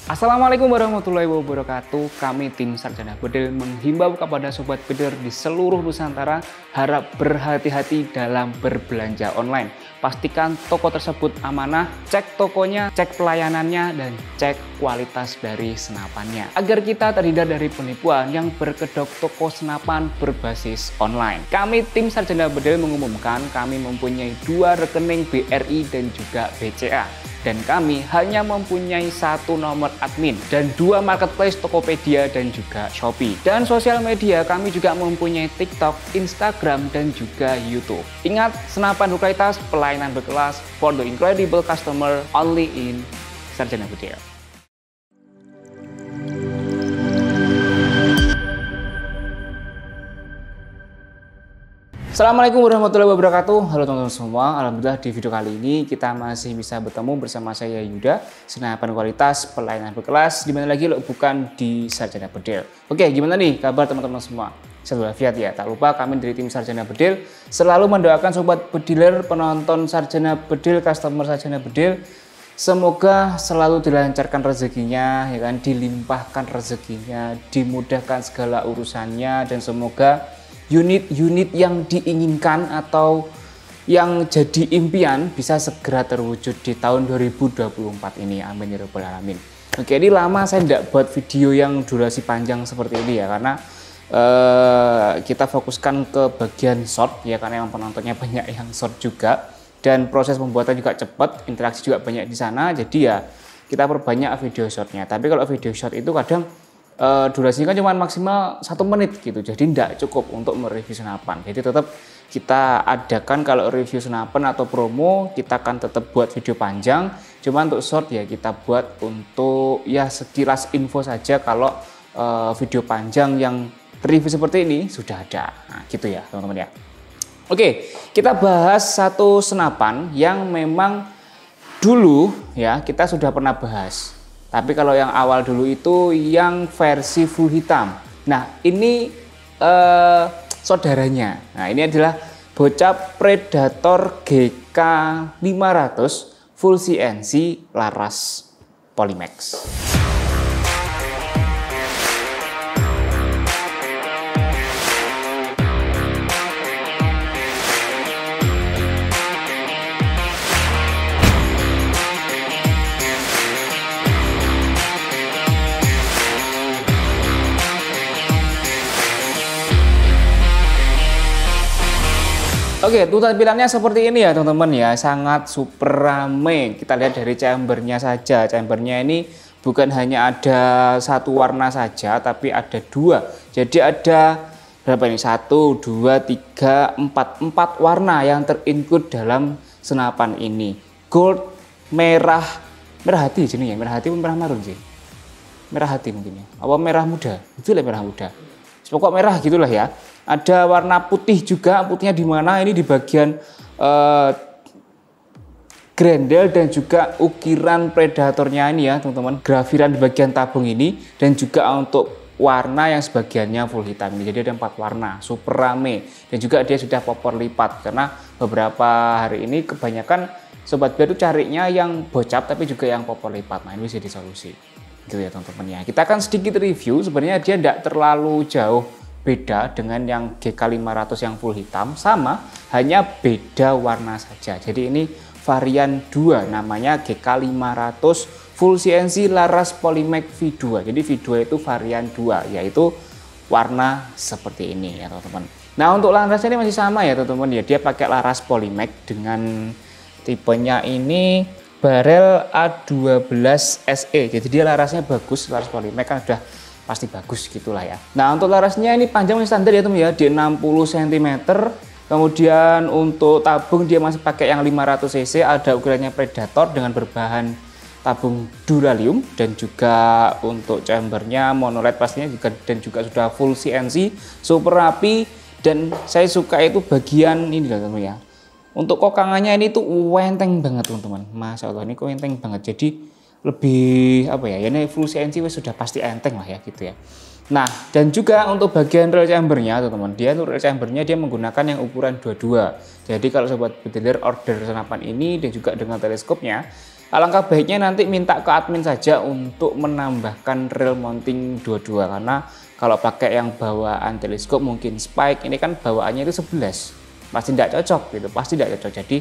Assalamualaikum warahmatullahi wabarakatuh. Kami tim Sarjana Bedil menghimbau kepada sobat bedil di seluruh Nusantara harap berhati-hati dalam berbelanja online. Pastikan toko tersebut amanah, cek tokonya, cek pelayanannya, dan cek kualitas dari senapannya. Agar kita terhindar dari penipuan yang berkedok toko senapan berbasis online. Kami tim Sarjana Bedil mengumumkan kami mempunyai 2 rekening BRI dan juga BCA. Dan kami hanya mempunyai 1 nomor admin dan 2 marketplace Tokopedia dan juga Shopee. Dan sosial media kami juga mempunyai TikTok, Instagram, dan juga YouTube. Ingat, senapan berkualitas, pelayanan berkelas, for the incredible customer, only in Sarjana Bedil. Assalamualaikum warahmatullahi wabarakatuh. Halo teman-teman semua. Alhamdulillah di video kali ini kita masih bisa bertemu bersama saya Yuda, senapan kualitas, pelayanan berkelas, dimana lagi lo bukan di Sarjana Bedil. Oke, gimana nih kabar teman-teman semua? Selalu walafiat ya. Tak lupa kami dari tim Sarjana Bedil selalu mendoakan sobat bediler, penonton Sarjana Bedil, customer Sarjana Bedil, semoga selalu dilancarkan rezekinya, ya kan, dilimpahkan rezekinya, dimudahkan segala urusannya, dan semoga unit-unit yang diinginkan atau yang jadi impian bisa segera terwujud di tahun 2024 ini. Amin ya rabbal alamin. Oke, ini lama saya tidak buat video yang durasi panjang seperti ini ya, karena kita fokuskan ke bagian short ya, karena yang penontonnya banyak yang short juga, dan proses pembuatan juga cepat, interaksi juga banyak di sana, jadi ya kita perbanyak video shortnya. Tapi kalau video short itu kadang durasinya kan cuma maksimal 1 menit gitu, jadi tidak cukup untuk mereview senapan. Jadi tetap kita adakan kalau review senapan atau promo, kita akan tetap buat video panjang, cuma untuk short ya kita buat untuk ya sekilas info saja. Kalau video panjang yang review seperti ini sudah ada, nah gitu ya teman-teman ya. Oke, kita bahas satu senapan yang memang dulu ya kita sudah pernah bahas. Tapi kalau yang awal dulu itu yang versi full hitam. Nah ini saudaranya. Nah ini adalah bocah Predator GK 500 full CNC laras Polymax. Oke, itu tampilannya seperti ini ya teman-teman ya, sangat super rame. Kita lihat dari chambernya saja. Chambernya ini bukan hanya ada 1 warna saja, tapi ada 2. Jadi ada berapa ini? 1, 2, 3, 4 warna yang terinclude dalam senapan ini. Gold, merah hati sini ya, merah hati pun merah marun sih. Merah hati mungkin ya. Apa merah muda? Itu lah merah muda. Pokok merah gitulah ya. Ada warna putih juga, putihnya di mana? Ini di bagian grendel dan juga ukiran predatornya ini ya teman-teman. Grafiran di bagian tabung ini, dan juga untuk warna yang sebagiannya full hitam ini. Jadi ada 4 warna, super rame. Dan juga dia sudah popor lipat, karena beberapa hari ini kebanyakan sobat bedil itu carinya yang bocap tapi juga yang popor lipat. Nah ini bisa disolusi gitu ya teman-teman ya. Kita akan sedikit review, sebenarnya dia tidak terlalu jauh beda dengan yang GK 500 yang full hitam, sama, hanya beda warna saja. Jadi ini varian 2, namanya GK 500 full CNC laras Polymax V2. Jadi V2 itu varian 2, yaitu warna seperti ini ya teman-teman. Nah untuk larasnya ini masih sama ya teman-teman ya, dia pakai laras Polymax dengan tipenya ini barel A12 SE. Jadi dia larasnya bagus, laras Polymax kan sudah pasti bagus gitulah ya. Nah untuk larasnya ini panjang masih standar ya teman ya, di 60 cm. Kemudian untuk tabung dia masih pakai yang 500 cc, ada ukurannya Predator dengan berbahan tabung duralium, dan juga untuk chambernya monolith pastinya juga, dan juga sudah full CNC, super rapi. Dan saya suka itu bagian ini loh teman ya. Untuk kokangannya ini tuh wenteng banget teman-teman. Masya Allah ini kok wenteng banget. Jadi lebih apa ya, ini full CNC sudah pasti enteng lah ya gitu ya. Nah dan juga untuk bagian reel chambernya teman-teman, dia untuk reel chambernya dia menggunakan yang ukuran 22. Jadi kalau sobat bediler order senapan ini dan juga dengan teleskopnya, alangkah baiknya nanti minta ke admin saja untuk menambahkan rail mounting dua-dua, karena kalau pakai yang bawaan teleskop mungkin spike ini kan bawaannya itu 11, pasti tidak cocok gitu, pasti tidak cocok. Jadi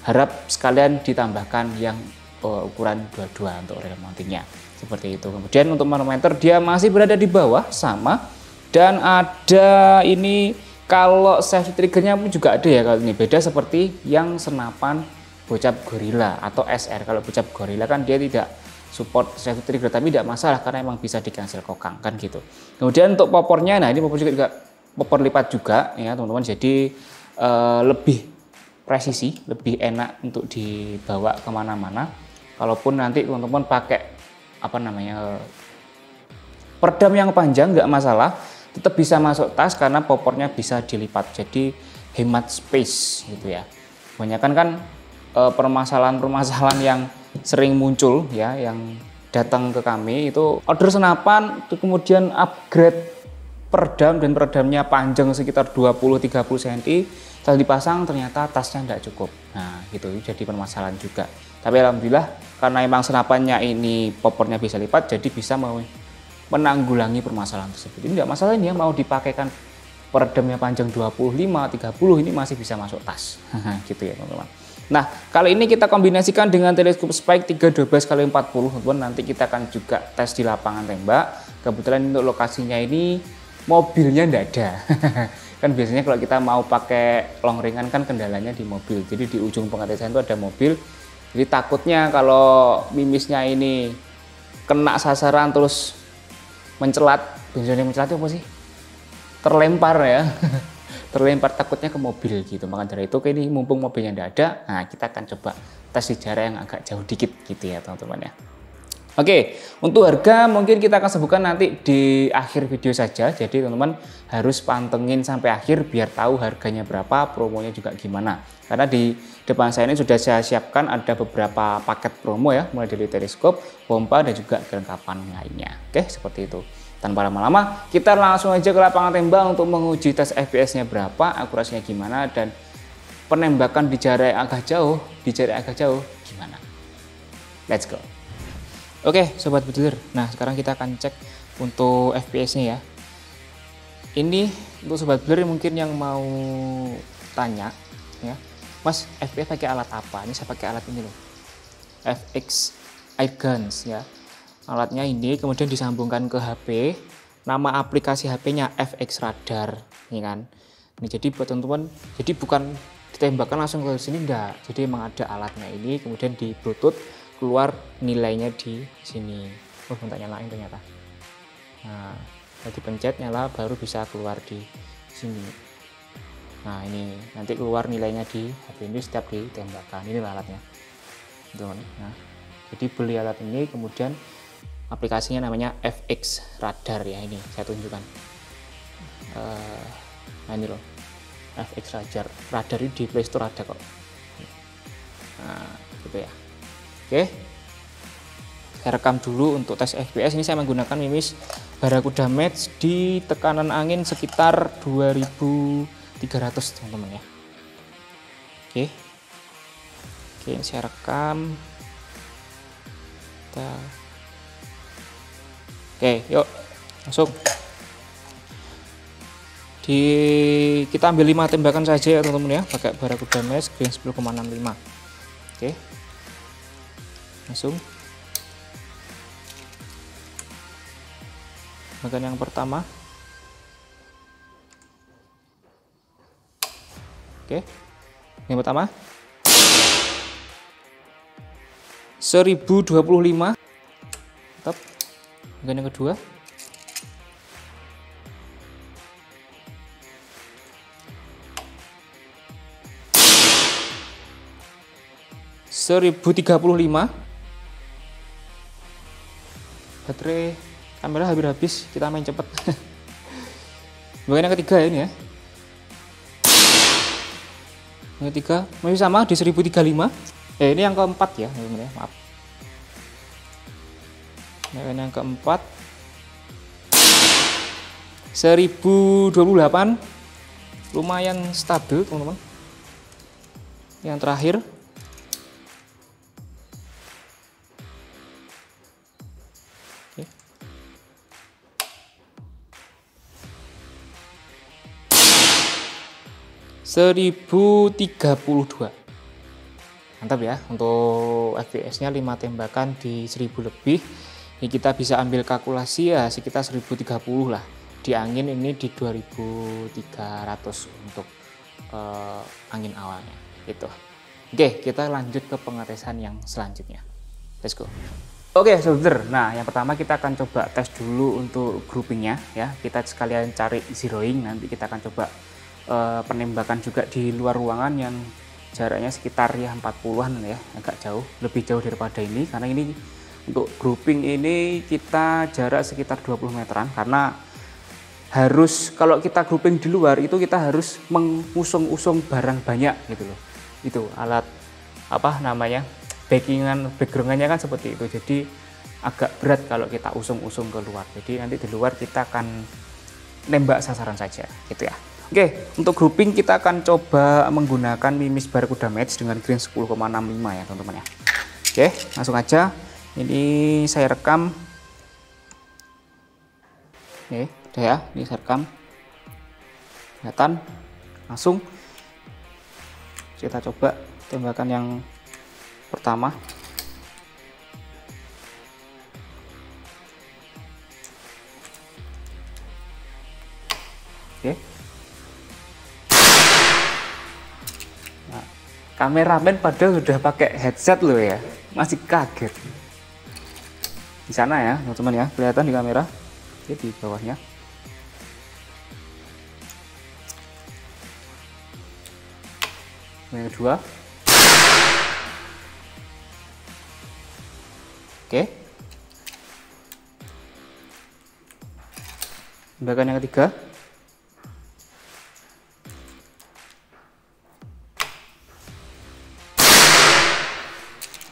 harap sekalian ditambahkan yang ukuran dua-dua untuk rail mountingnya seperti itu. Kemudian untuk manometer dia masih berada di bawah sama, dan ada ini kalau safety triggernya pun juga ada ya. Kalau ini beda seperti yang senapan bocap gorilla atau SR. Kalau bocap gorilla kan dia tidak support safety trigger, tapi tidak masalah karena emang bisa di cancel kokang kan gitu. Kemudian untuk popornya, nah ini popor juga popor lipat juga ya teman-teman, jadi lebih presisi, lebih enak untuk dibawa kemana-mana. Kalaupun nanti teman-teman pakai apa namanya peredam yang panjang nggak masalah, tetap bisa masuk tas karena popornya bisa dilipat, jadi hemat space gitu ya. Kebanyakan kan permasalahan-permasalahan yang sering muncul ya, yang datang ke kami itu order senapan kemudian upgrade peredam dan peredamnya panjang sekitar 20-30 cm, setelah dipasang ternyata tasnya tidak cukup. Nah gitu, jadi permasalahan juga. Tapi alhamdulillah karena emang senapannya ini popornya bisa lipat, jadi bisa menanggulangi permasalahan tersebut. Ini tidak masalah, ini ya mau dipakaikan peredamnya panjang 25, 30 ini masih bisa masuk tas. Gitu ya teman-teman. Nah, kali ini kita kombinasikan dengan teleskop spike 312x40 teman-teman. Nanti kita akan juga tes di lapangan tembak. Kebetulan untuk lokasinya ini mobilnya tidak ada. Kan biasanya kalau kita mau pakai long range kan kendalanya di mobil. Jadi di ujung pengetesan itu ada mobil. Jadi takutnya kalau mimisnya ini kena sasaran terus mencelat, bensinnya mencelat itu apa sih? Terlempar ya, terlempar takutnya ke mobil gitu. Maka dari itu ini mumpung mobilnya tidak ada, nah kita akan coba tes di jarak yang agak jauh dikit gitu ya teman-teman ya. Oke, untuk harga mungkin kita akan sebutkan nanti di akhir video saja. Jadi teman-teman harus pantengin sampai akhir biar tahu harganya berapa, promonya juga gimana. Karena di depan saya ini sudah saya siapkan ada beberapa paket promo ya, mulai dari teleskop, pompa dan juga kelengkapan lainnya. Oke, seperti itu. Tanpa lama-lama, kita langsung aja ke lapangan tembak untuk menguji tes FPS-nya berapa, akurasinya gimana, dan penembakan di jarak agak jauh, gimana. Let's go. Oke, sobat bediler. Nah, sekarang kita akan cek untuk FPS-nya ya. Ini untuk sobat bediler mungkin yang mau tanya ya, Mas, FPS pakai alat apa? Ini saya pakai alat ini loh, FX Airguns ya. Alatnya ini kemudian disambungkan ke HP, nama aplikasi HP-nya FX Radar, ini kan. Ini jadi buat teman-teman, jadi bukan ditembakkan langsung ke sini enggak. Jadi emang ada alatnya ini, kemudian di Bluetooth keluar nilainya di sini. Oh, bentar nyalain ternyata. Nah, kalau dipencet nyala baru bisa keluar di sini. Nah, ini nanti keluar nilainya di HP ini setiap ditembakkan. Ini alatnya. Nah, jadi beli alat ini kemudian aplikasinya namanya FX Radar ya, ini saya tunjukkan. Nah ini loh, FX Radar ini di Play Store ada kok. Nah, gitu ya. Oke, saya rekam dulu untuk tes FPS. Ini saya menggunakan mimis Barakuda Match di tekanan angin sekitar 2300 teman-teman ya. Oke, saya rekam. Oke, yuk masuk. Kita ambil 5 tembakan saja ya teman-teman ya, pakai Barakuda Match Green 10,65. Oke, langsung. Bagian yang pertama. Oke, yang pertama 1025. Tetap. Bagian yang kedua 1035. Baterai kamera hampir habis, kita main cepet. Bagian yang ketiga ya ini ya. Yang ketiga masih sama di 1035. Ini yang keempat ya teman-teman ya, maaf. Bagian yang keempat 1028, lumayan stabil teman-teman. Yang terakhir Oke. (1032). Mantap ya, untuk FPS-nya 5 tembakan di 1000 lebih. Ini kita bisa ambil kalkulasi ya sekitar 1030 lah. Di angin ini di 2300 untuk angin awalnya gitu. Oke, kita lanjut ke pengetesan yang selanjutnya. Let's go. Oke, soldier. Nah, yang pertama kita akan coba tes dulu untuk groupingnya ya. Kita sekalian cari zeroing, nanti kita akan coba penembakan juga di luar ruangan yang jaraknya sekitar ya 40-an ya, agak jauh, lebih jauh daripada ini karena ini untuk grouping ini kita jarak sekitar 20 meteran karena harus kalau kita grouping di luar itu kita harus mengusung-usung barang banyak gitu loh. Itu alat apa namanya? background-nya kan seperti itu. Jadi agak berat kalau kita usung-usung ke luar. Jadi nanti di luar kita akan nembak sasaran saja gitu ya. Oke, untuk grouping kita akan coba menggunakan Mimis Barracuda Match dengan green 10,65 ya teman-teman ya. Oke, langsung aja. Ini saya rekam. Oke, udah ya, ini saya rekam. Kelihatan, langsung kita coba tembakan yang pertama. Oke. Kameramen padahal sudah pakai headset loh ya, masih kaget. Di sana ya teman-teman ya, kelihatan di kamera. Oke, di bawahnya. Yang kedua. Oke. Tembakan yang ketiga.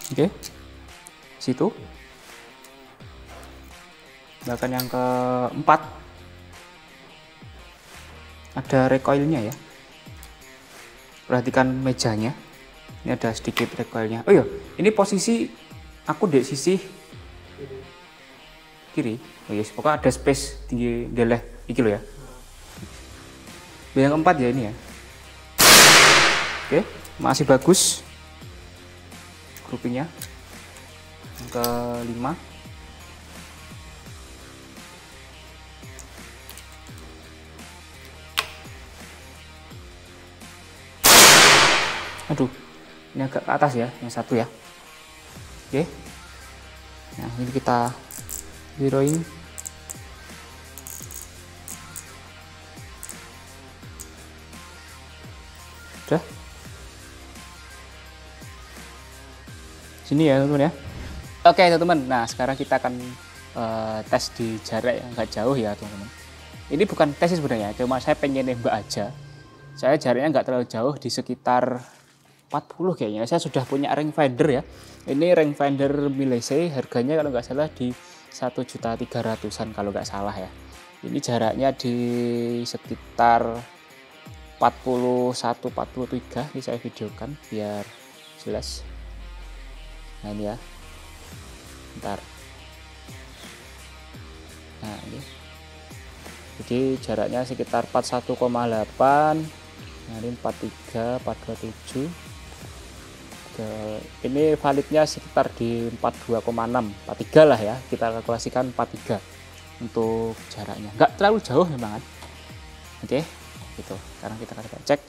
Oke, situ. Bahkan yang keempat ada recoilnya ya. Perhatikan mejanya. Ini ada sedikit recoilnya. Oh iya, ini posisi aku di sisi kiri. Oh iya, pokoknya ada space tinggi deleh iki loh ya. Yang keempat ya ini ya. Oke, masih bagus. Groupingnya yang kelima. Aduh, ini agak ke atas ya, yang satu ya. Oke, nah ini kita zeroing. Udah sini ya teman-teman ya. Oke teman-teman, nah sekarang kita akan tes di jarak yang agak jauh ya teman-teman. Ini bukan tes sebenarnya, cuma saya pengen nembak aja. Saya jaraknya nggak terlalu jauh, di sekitar 40 kayaknya. Saya sudah punya rangefinder ya. Ini rangefinder Milese, harganya kalau nggak salah di 1.300.000-an kalau nggak salah ya. Ini jaraknya di sekitar 41-43. Ini saya videokan biar jelas. Nah ini ya, bentar. Nah ini, jadi jaraknya sekitar 41,8. Nah ini 43, 427. Ini validnya sekitar di 42,6, 43 lah ya. Kita kalkulasikan 43 untuk jaraknya. Nggak terlalu jauh memang kan. Oke, gitu. Sekarang kita akan cek.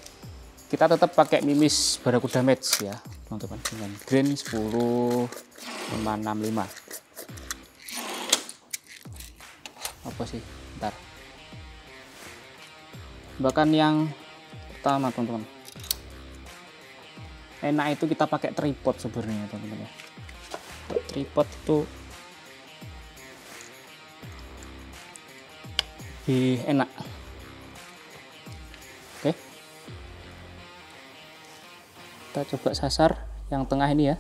Kita tetap pakai Mimis Barracuda Match ya teman-teman, dengan green 10,65. Apa sih? Bentar. Bahkan yang pertama teman-teman, enak itu kita pakai tripod sebenarnya teman-teman ya. Tripod itu lebih enak. Oke, kita coba sasar yang tengah ini ya.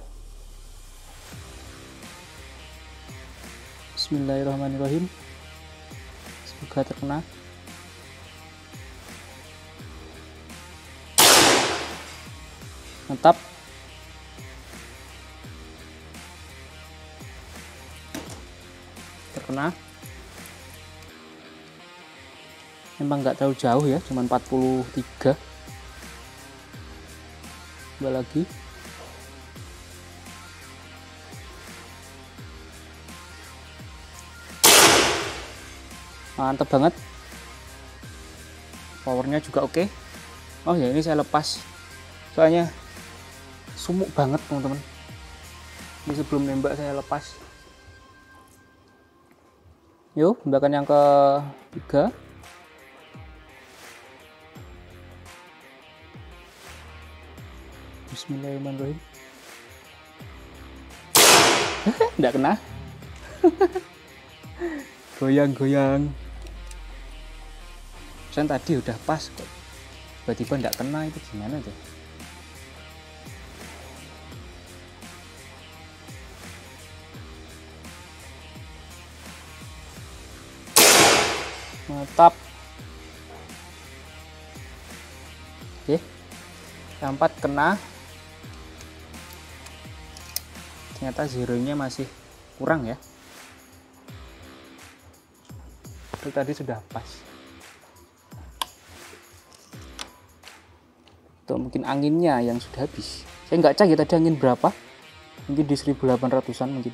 Bismillahirrahmanirrahim, semoga terkena. Mantap. kena. Memang nggak terlalu jauh ya, cuman 43. Coba lagi. Mantap banget. Powernya juga oke. Oh ya, ini saya lepas. Soalnya sumuk banget teman-teman. Ini sebelum nembak saya lepas. Yuk, tembakan yang ketiga. Bismillahirrahmanirrahim. Nggak kena. Goyang-goyang. Saya tadi udah pas kok. Tiba-tiba nggak kena, itu gimana tuh? Mantap. Oke. Yang 4 kena. Ternyata zeronya masih kurang ya. Itu tadi sudah pas. Itu mungkin anginnya yang sudah habis. Saya nggak cek ya tadi angin berapa. Mungkin di 1800-an mungkin.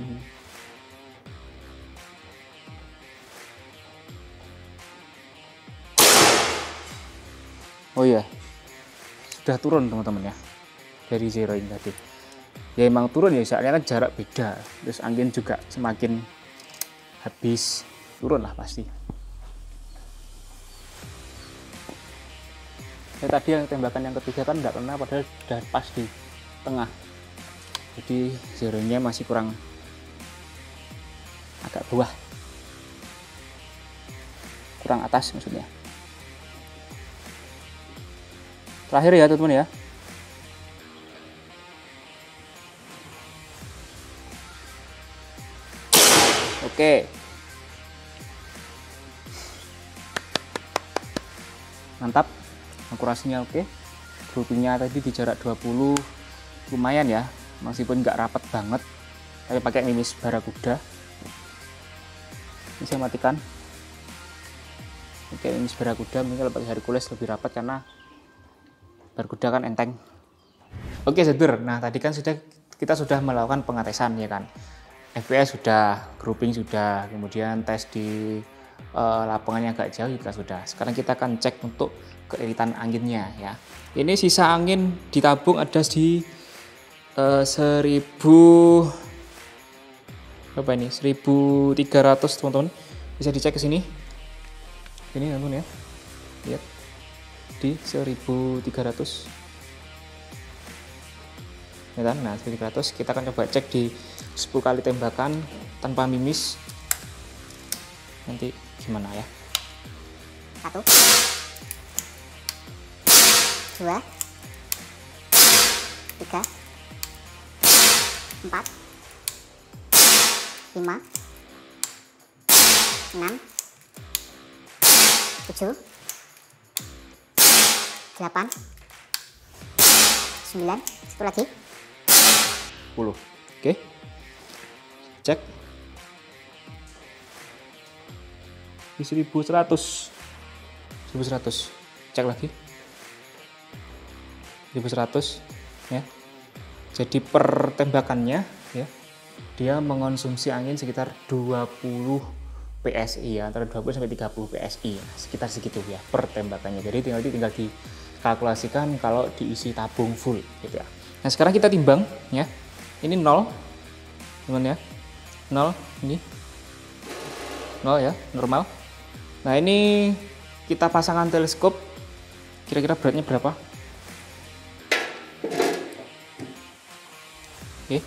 Oh iya, sudah turun teman-teman ya dari zero ini tadi. Ya emang turun ya, soalnya kan jarak beda. Terus angin juga semakin habis, turun lah pasti. Ya, tadi yang tembakan yang ketiga kan nggak kena, padahal sudah pas di tengah. Jadi zeronya masih kurang, agak bawah, kurang atas maksudnya. Terakhir ya teman-teman ya. Oke. Mantap. Akurasinya oke. Groupingnya tadi di jarak 20 lumayan ya. Meskipun nggak rapat banget. Tapi pakai mimis barakuda. Ini saya matikan. Oke, mimis barakuda mungkin kalau pakai Hercules lebih rapat karena barakuda kan enteng. Oke, sedulur. Nah, tadi kan kita sudah melakukan pengetesan ya kan. FPS sudah, grouping sudah, kemudian tes di lapangannya agak jauh juga sudah. Sekarang kita akan cek untuk keiritan anginnya ya. Ini sisa angin ditabung ada di 1000 berapa ini? 1300 teman-teman. Bisa dicek ke sini. Ini teman-teman ya. Lihat. Di 1300. Ya kan? Nah, 1300 kita akan coba cek di 10 kali tembakan tanpa mimis. Nanti gimana ya? 1 2 3 4 5 6 7 8 9, satu lagi 10. Oke. Cek. Di 1100. 1100. Cek lagi. 1100 ya. Jadi per tembakannya ya, dia mengonsumsi angin sekitar 20 PSI ya, antara 20 sampai 30 PSI. Sekitar segitu ya per tembakannya. Jadi tinggal dikalkulasikan kalau diisi tabung full gitu ya. Nah, sekarang kita timbang ya. Ini 0. Teman ya. 0 ini. 0 ya, normal. Nah, ini kita pasangkan teleskop. Kira-kira beratnya berapa? Oke.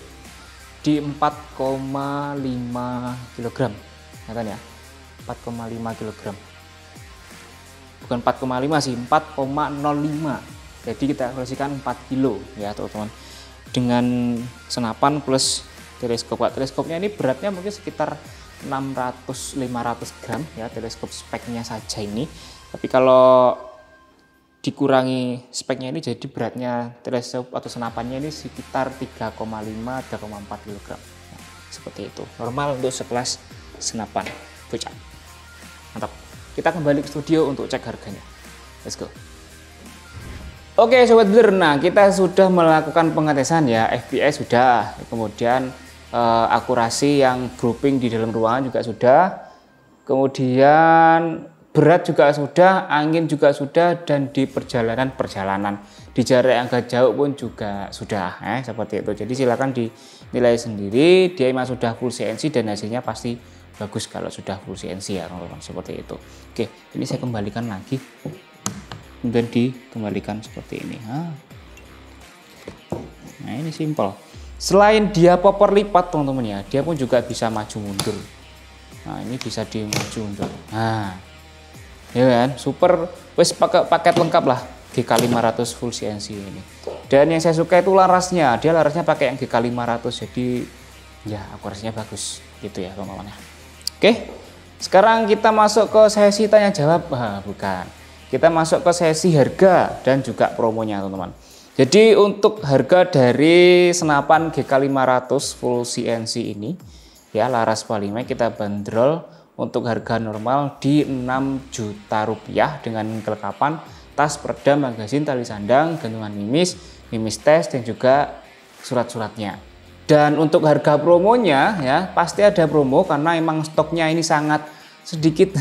Di 4,5 kg. Kelihatan ya? 4,5 kg. Bukan 4,5 sih, 4,05. Jadi kita kalkulasikan 4 kilo ya, teman-teman. Dengan senapan plus teleskop. Teleskopnya ini beratnya mungkin sekitar 600-500 gram ya, teleskop speknya saja ini. Tapi kalau dikurangi speknya ini, jadi beratnya teleskop atau senapannya ini sekitar 3,5-3,4 kg. Nah, seperti itu, normal untuk sekelas senapan. Gocap. Mantap. Kita kembali ke studio untuk cek harganya. Let's go. Oke sobat builder, nah kita sudah melakukan pengetesan ya, FPS sudah, kemudian akurasi yang grouping di dalam ruangan juga sudah, kemudian berat juga sudah, angin juga sudah, dan di perjalanan di jarak yang agak jauh pun juga sudah, seperti itu. Jadi silakan dinilai sendiri, dia memang sudah full CNC dan hasilnya pasti bagus kalau sudah full CNC ya teman-teman, seperti itu. Oke, ini saya kembalikan lagi. Kemudian dikembalikan seperti ini. Nah ini simple. Selain dia popor lipat teman-teman ya, dia pun juga bisa maju mundur. Nah ini bisa dimaju mundur. Nah ya kan, super. Wes paket lengkap lah GK500 full CNC ini. Dan yang saya suka itu larasnya. Dia larasnya pakai yang GK500, jadi ya akurasinya bagus gitu ya teman-teman. Oke, sekarang kita masuk ke sesi tanya jawab. Bukan. Kita masuk ke sesi harga dan juga promonya teman-teman. Jadi untuk harga dari senapan GK500 full CNC ini ya, laras Polymer kita bandrol untuk harga normal di 6 juta rupiah dengan kelengkapan tas, peredam, magazin, tali sandang, gantungan mimis tes, dan juga surat-suratnya. Dan untuk harga promonya ya pasti ada promo karena emang stoknya ini sangat sedikit.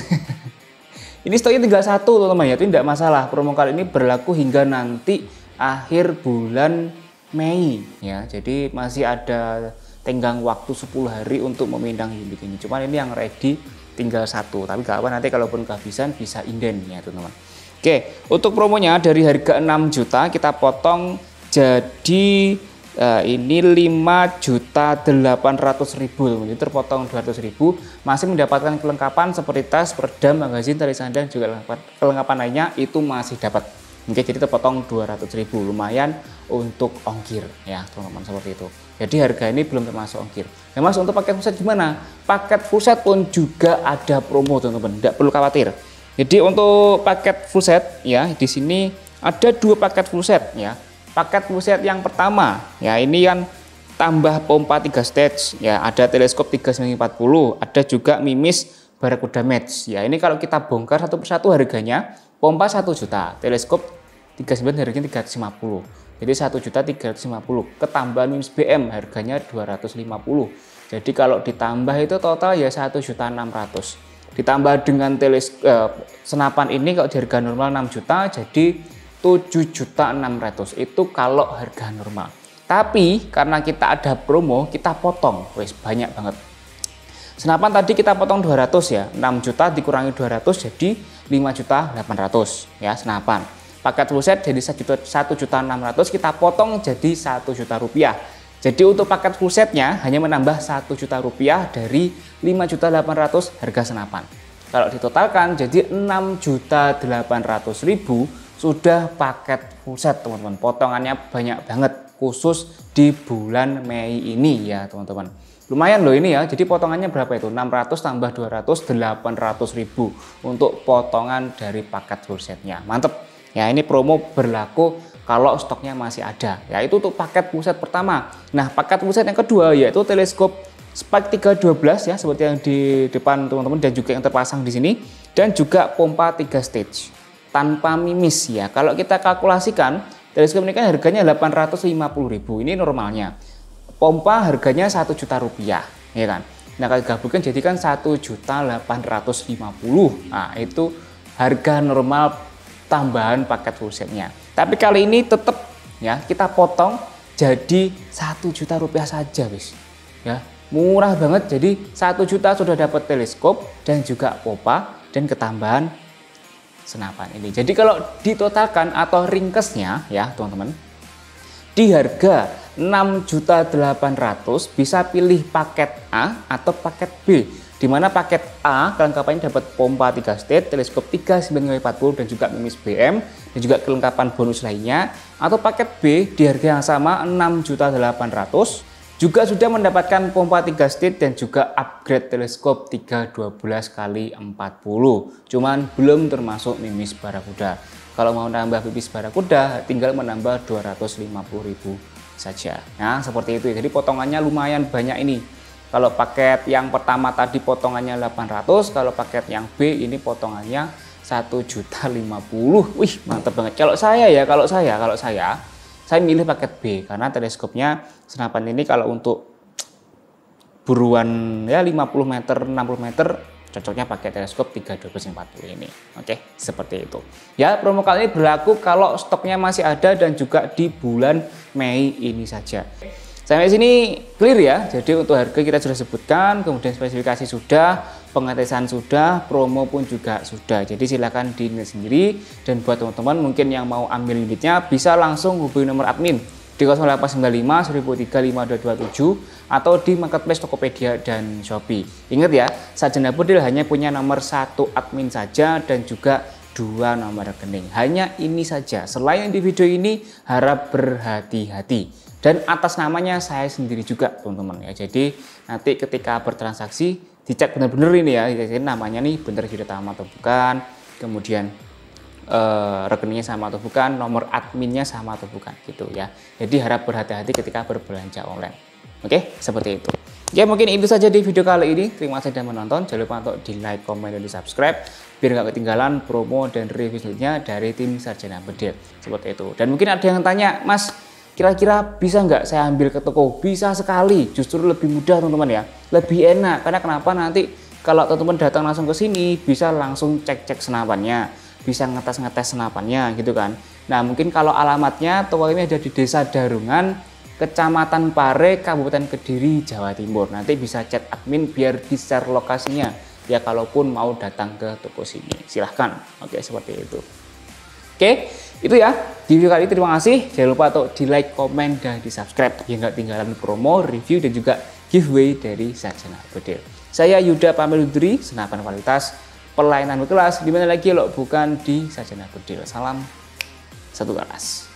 Ini stoknya tinggal 1 teman-teman ya, itu tidak masalah. Promo kali ini berlaku hingga nanti akhir bulan Mei ya. Jadi masih ada tenggang waktu 10 hari untuk memindang unit ini. Cuman ini yang ready tinggal 1. Tapi gak apa, nanti kalaupun kehabisan bisa inden ya teman-teman. Oke, untuk promonya dari harga 6 juta kita potong jadi ini 5.800.000 teman-teman. Ini terpotong 200.000, masih mendapatkan kelengkapan seperti tas, peredam, magazin, tali sandang, juga kelengkapan lainnya itu masih dapat. Oke, jadi terpotong 200.000, lumayan untuk ongkir ya teman-teman, seperti itu. Jadi harga ini belum termasuk ongkir. Nah mas, untuk paket full set gimana? Paket full set pun juga ada promo teman-teman, tidak perlu khawatir. Jadi untuk paket full set ya, di sini ada 2 paket full set ya. Paket full set yang pertama ya, ini kan tambah pompa 3 stage ya, ada teleskop 3940, ada juga mimis Barakuda Match ya. Ini kalau kita bongkar satu persatu harganya, pompa 1 juta, teleskop 39 harganya 350, jadi 1.350.000, ketambahan mimis BM harganya 250. Jadi kalau ditambah itu total ya 1.600.000, ditambah dengan senapan ini kalau di harga normal 6 juta jadi 7.600.000, itu kalau harga normal. Tapi karena kita ada promo, kita potong, wes banyak banget. Senapan tadi kita potong 200 ya, 6 juta dikurangi 200 jadi 5.800.000 ya senapan. Paket full set jadi 1.600.000, kita potong jadi 1 juta rupiah. Jadi untuk paket full setnya hanya menambah 1 juta rupiah dari 5.800.000 harga senapan. Kalau ditotalkan jadi 6.800.000 sudah paket full set teman-teman. Potongannya banyak banget khusus di bulan Mei ini ya teman-teman. Lumayan loh ini ya. Jadi potongannya berapa itu? 600 tambah 200, 800.000 untuk potongan dari paket full setnya. Mantep ya, ini promo berlaku kalau stoknya masih ada ya. Itu untuk paket full set pertama. Nah paket full set yang kedua yaitu teleskop Spike 312 ya, seperti yang di depan teman-teman dan juga yang terpasang di sini, dan juga pompa 3 stage tanpa mimis ya. Kalau kita kalkulasikan teleskop ini kan harganya 850.000, ini normalnya. Pompa harganya 1 juta rupiah ya kan. Nah kalau digabungkan jadi kan 1.850.000. Nah itu harga normal tambahan paket full setnya. Tapi kali ini tetap ya kita potong jadi 1 juta rupiah saja wis ya. Murah banget, jadi 1 juta sudah dapat teleskop dan juga pompa dan ketambahan senapan ini. Jadi kalau ditotalkan atau ringkesnya ya teman-teman, di harga 6.800.000 bisa pilih paket A atau paket B. Di mana paket A kelengkapannya dapat pompa 3 stage, teleskop 3940 dan juga mimis BM dan juga kelengkapan bonus lainnya. Atau paket B di harga yang sama 6.800.000 juga sudah mendapatkan pompa 3 stage dan juga upgrade teleskop 312x40. Cuman belum termasuk mimis Barakuda. Kalau mau nambah mimis Barakuda tinggal menambah 250.000 saja. Nah seperti itu ya. Jadi potongannya lumayan banyak ini. Kalau paket yang pertama tadi potongannya 800, kalau paket yang B ini potongannya 1.050.000. Wih, mantap banget. Kalau saya milih paket B karena teleskopnya senapan ini kalau untuk buruan ya 50 meter, 60 meter cocoknya pakai teleskop 3-12-40 ini. Oke, seperti itu. Ya, promo kali ini berlaku kalau stoknya masih ada dan juga di bulan Mei ini saja. Sampai sini clear ya. Jadi untuk harga kita sudah sebutkan, kemudian spesifikasi sudah, pengetesan sudah, promo pun juga sudah. Jadi silakan dinilai sendiri, dan buat teman-teman mungkin yang mau ambil unitnya bisa langsung hubungi nomor admin di 0895 1003 5227 atau di marketplace Tokopedia dan Shopee. Ingat ya, Sarjana Bedil hanya punya nomor 1 admin saja dan juga 2 nomor rekening. Hanya ini saja. Selain di video ini harap berhati-hati. Dan atas namanya saya sendiri juga teman-teman ya. Jadi nanti ketika bertransaksi dicek benar-benar ini ya. Jadi namanya nih benar Yuda Tama atau bukan. Kemudian rekeningnya sama atau bukan, nomor adminnya sama atau bukan gitu ya. Jadi harap berhati-hati ketika berbelanja online. Oke, seperti itu. Ya, mungkin itu saja di video kali ini. Terima kasih sudah menonton. Jangan lupa untuk di like, komen, dan di subscribe biar nggak ketinggalan promo dan review selanjutnya dari tim Sarjana Bedil. Seperti itu. Dan mungkin ada yang tanya, Mas, kira-kira bisa nggak saya ambil ke toko? Bisa sekali. Justru lebih mudah teman-teman ya. Lebih enak. Karena kenapa? Nanti kalau teman-teman datang langsung ke sini bisa langsung cek-cek senapannya. Bisa ngetes-ngetes senapannya gitu kan. Nah, mungkin kalau alamatnya toko ini ada di Desa Darungan, Kecamatan Pare, Kabupaten Kediri, Jawa Timur. Nanti bisa chat admin biar di-share lokasinya. Ya kalaupun mau datang ke toko sini, silahkan. Oke, seperti itu. Oke, itu ya. Di video kali ini terima kasih. Jangan lupa untuk di like, komen, dan di subscribe biar nggak ketinggalan promo, review, dan juga giveaway dari Sarjana Bedil. Saya Yuda pamit undur diri, senapan kualitas, pelayanan berkelas, dimana lagi lo bukan di Sarjana Bedil. Salam satu kelas.